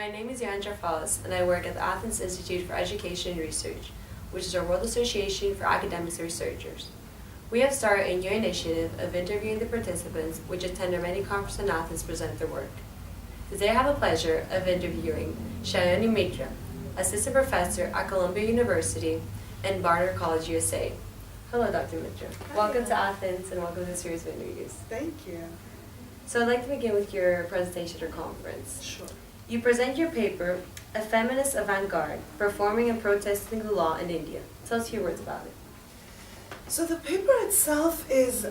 My name is Ioanna Trafalis, and I work at the Athens Institute for Education and Research, which is our World Association for Academics and Researchers. We have started a new initiative of interviewing the participants which attend our many conferences in Athens to present their work. Today I have the pleasure of interviewing Shayoni Mitra, Assistant Professor at Columbia University and Barnard College, USA. Hello, Dr. Mitra. Hi. Welcome to Athens and welcome to the series of interviews. Thank you. So I'd like to begin with your presentation or conference. Sure. You present your paper, A Feminist Avant-Garde, Performing and Protesting the Law in India. Tell us a few words about it. So the paper itself is,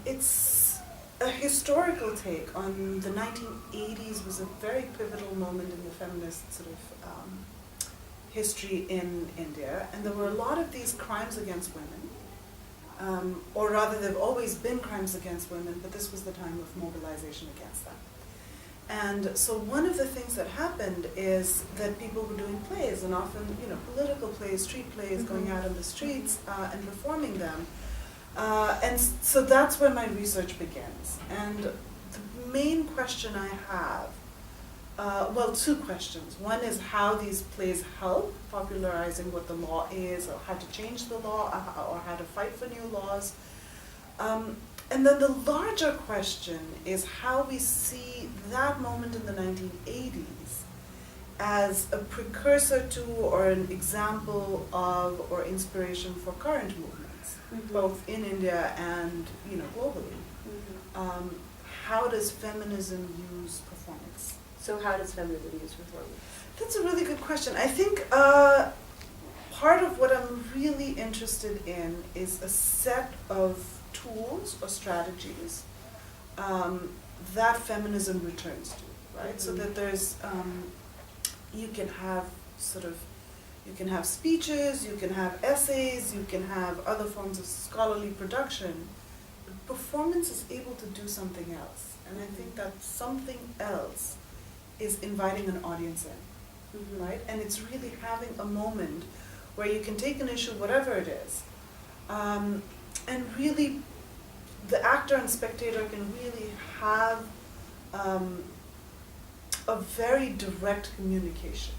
it's a historical take on the 1980s was a very pivotal moment in the feminist sort of history in India, and there were a lot of these crimes against women, or rather there have always been crimes against women, but this was the time of mobilization against them. And so one of the things that happened is that people were doing plays, and often, political plays, street plays, going out on the streets and performing them. And so that's where my research begins. And the main question I have, well, two questions. One is how these plays help popularizing what the law is, or how to change the law, or how to fight for new laws. And then the larger question is how we see that moment in the 1980s as a precursor to or an example of or inspiration for current movements, both in India and globally. How does feminism use performance? So how does feminism use performance? That's a really good question. I think part of what I'm really interested in is a set of tools or strategies that feminism returns to, right? So that there's, you can have speeches, you can have essays, you can have other forms of scholarly production, but performance is able to do something else. And I think that something else is inviting an audience in, right? And it's really having a moment where you can take an issue, whatever it is, and really, the actor and spectator can really have a very direct communication,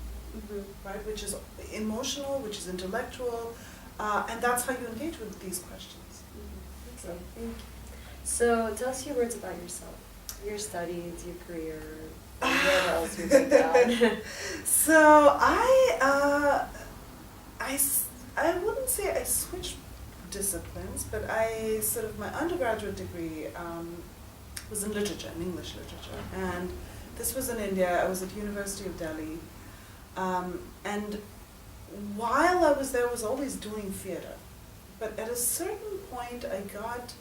right? Which is emotional, which is intellectual, and that's how you engage with these questions. So, thank you. So tell us a few words about yourself, your studies, your career, whatever else you'd like to add. So I wouldn't say I switched disciplines, but my undergraduate degree was in literature, in English literature, and this was in India. I was at University of Delhi, and while I was there, I was always doing theater, but at a certain point I got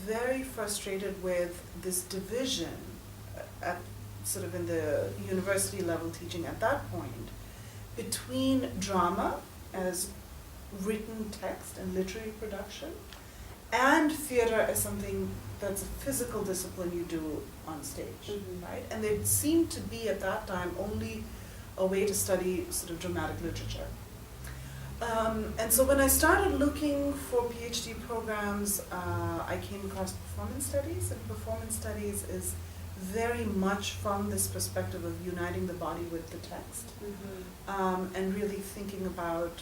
very frustrated with this division at in the university level teaching at that point between drama as written text and literary production, and theater as something that's a physical discipline you do on stage, right? And they seemed to be at that time only a way to study dramatic literature. And so when I started looking for PhD programs, I came across performance studies, and performance studies is very much from this perspective of uniting the body with the text, and really thinking about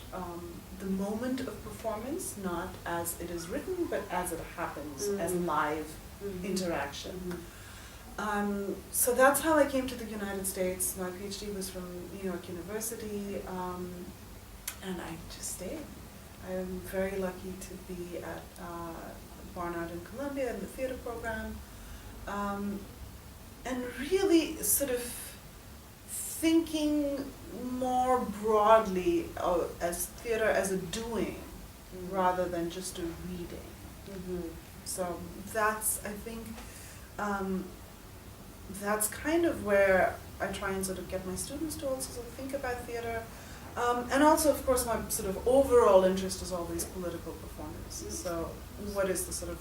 the moment of performance, not as it is written, but as it happens, as live interaction. So that's how I came to the United States. My PhD was from New York University, and I just stayed. I'm very lucky to be at Barnard in Columbia in the theater program, and really thinking more broadly as theater as a doing rather than just a reading. So that's, I think, that's kind of where I try and get my students to also think about theater. And also, of course, my overall interest is always political performance. So what is the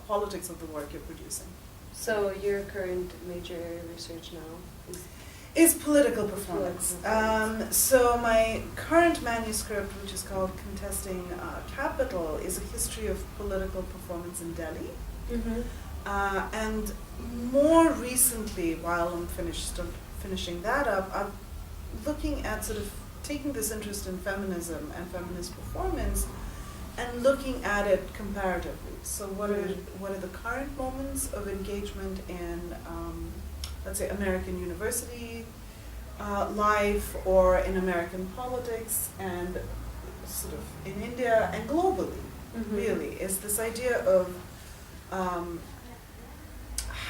politics of the work you're producing? So your current major research now is political performance. So my current manuscript, which is called Contesting Capital, is a history of political performance in Delhi. And more recently, while I'm finishing that up, I'm looking at sort of taking this interest in feminism and feminist performance and looking at it comparatively. So what are the current moments of engagement in, let's say, American university life, or in American politics, and sort of in India and globally, really, is this idea of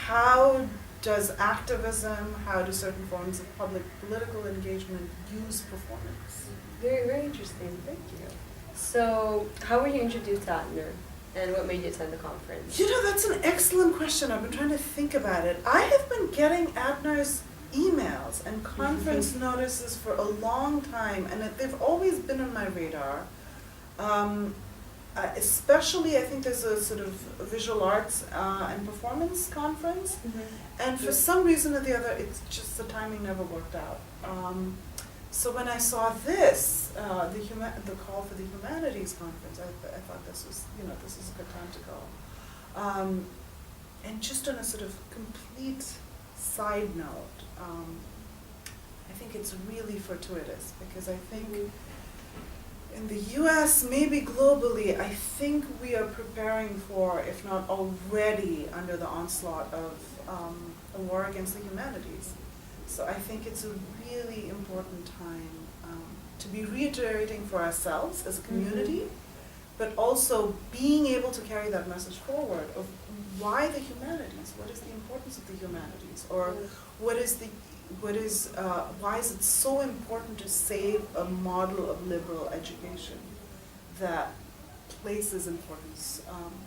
how does activism, how do certain forms of public political engagement use performance? Very, very interesting. Thank you. So, how were you introduced to Adner, and what made you attend the conference? You know, that's an excellent question. I've been trying to think about it. I have been getting Adner's emails and conference notices for a long time, and they've always been on my radar. Especially, I think there's a sort of visual arts and performance conference, and for some reason or the other, it's just the timing never worked out. So when I saw this, the call for the Humanities conference, I thought this was a good time to go. And just on a sort of complete side note, I think it's really fortuitous, because I think in the US, maybe globally, I think we are preparing for, if not already, under the onslaught of a war against the humanities. So I think it's a really important time to be reiterating for ourselves as a community, but also being able to carry that message forward of why the humanities, what is the importance of the humanities, or why is it so important to save a model of liberal education that places importance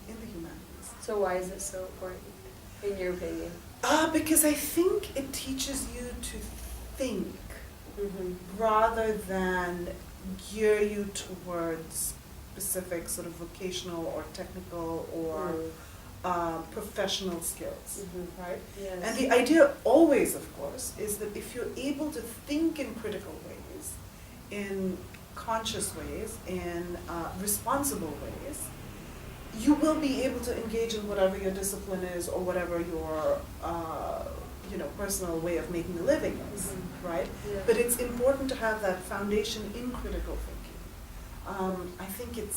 in the humanities. So why is it so important, in your opinion? Because I think it teaches you to think rather than gear you towards specific sort of vocational or technical or professional skills, right? Yes. And the idea always, of course, is that if you're able to think in critical ways, in conscious ways, in responsible ways, you will be able to engage in whatever your discipline is or whatever your personal way of making a living is, right? Yeah. But it's important to have that foundation in critical thinking. I think it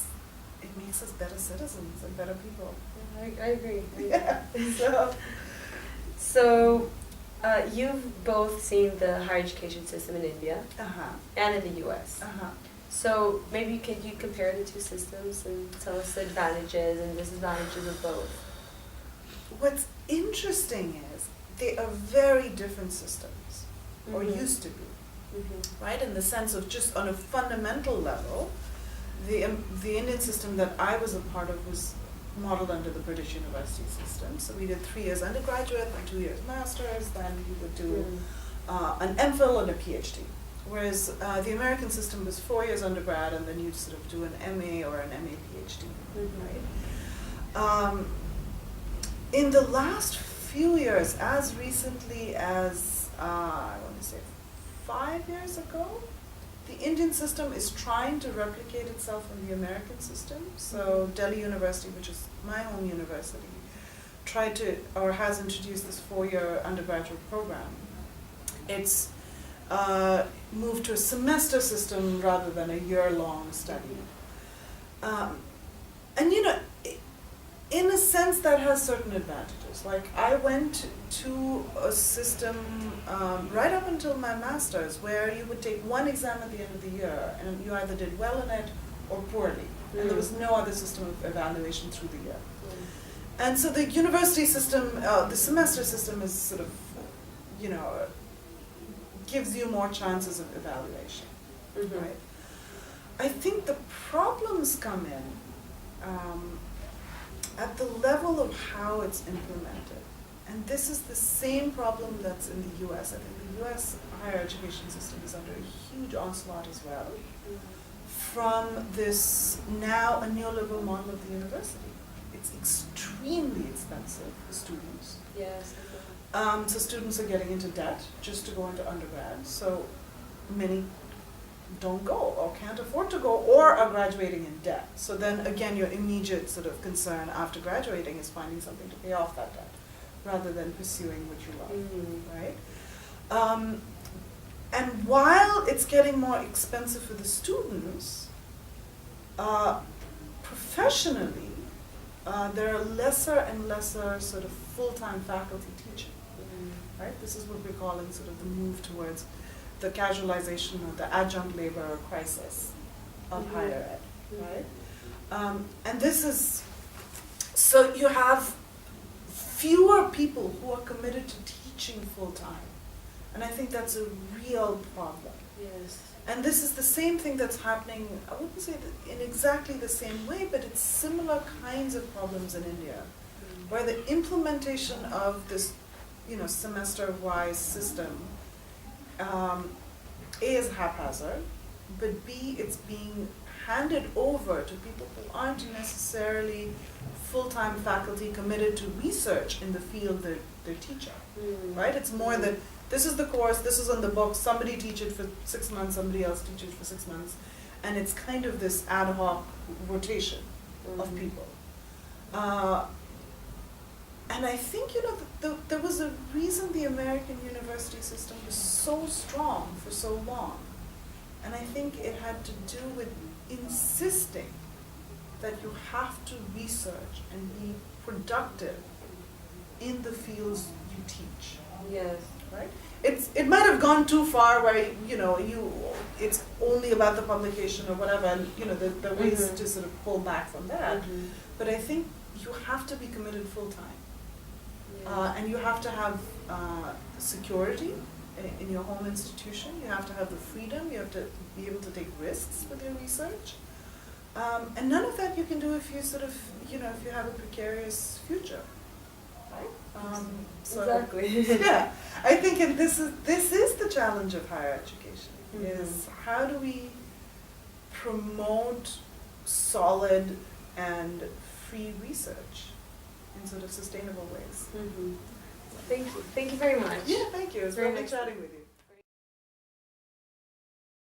makes us better citizens and better people. I agree. Yeah. So, you've both seen the higher education system in India and in the US. So maybe could you compare the two systems and tell us the advantages and disadvantages of both? What's interesting is they are very different systems, or used to be, right? In the sense of just on a fundamental level, the Indian system that I was a part of was modeled under the British university system. So we did 3 years undergraduate, then 2 years master's, then you would do an MPhil and a PhD. Whereas the American system was 4 years undergrad, and then you'd sort of do an MA or an MA PhD, right? In the last few years, as recently as, I want to say 5 years ago, the Indian system is trying to replicate itself in the American system. So Delhi University, which is my home university, has introduced this 4-year undergraduate program. It's moved to a semester system rather than a year-long study. And in a sense that has certain advantages. Like I went to a system right up until my master's where you would take one exam at the end of the year and you either did well in it or poorly. And there was no other system of evaluation through the year. And so the university system, the semester system is sort of, gives you more chances of evaluation, right? I think the problems come in at the level of how it's implemented. And this is the same problem that's in the US. I think the US higher education system is under a huge onslaught as well from this now a neoliberal model of the university. It's extremely expensive for students. Yes. So students are getting into debt just to go into undergrad. So many don't go or can't afford to go or are graduating in debt. So then again, your immediate sort of concern after graduating is finding something to pay off that debt rather than pursuing what you love, right? And while it's getting more expensive for the students, professionally, there are lesser and lesser sort of full-time faculty teaching. Right? This is what we're calling sort of the move towards the casualization or the adjunct labor crisis of higher ed, right? And this is, so you have fewer people who are committed to teaching full-time. And I think that's a real problem. Yes. And this is the same thing that's happening, I wouldn't say that in exactly the same way, but it's similar kinds of problems in India, where the implementation of this, semester-wise system, A, is haphazard, but B, it's being handed over to people who aren't necessarily full-time faculty committed to research in the field they're teaching, right? It's more that this is the course, this is on the book, somebody teach it for 6 months, somebody else teach it for 6 months, and it's kind of this ad hoc rotation of people. And I think, there was a reason the American university system was so strong for so long. And I think it had to do with insisting that you have to research and be productive in the fields you teach. Yes. Right? It might have gone too far where, it's only about the publication or whatever, and, there are ways to sort of pull back from that. But I think you have to be committed full-time. And you have to have security in your home institution. You have to have the freedom. You have to be able to take risks with your research. And none of that you can do if you sort of, if you have a precarious future. Right? Exactly. Yeah, I think this is the challenge of higher education, is how do we promote solid and free research in sort of sustainable ways. Thank you very much. Yeah, thank you. It was Very lovely nice. chatting with you.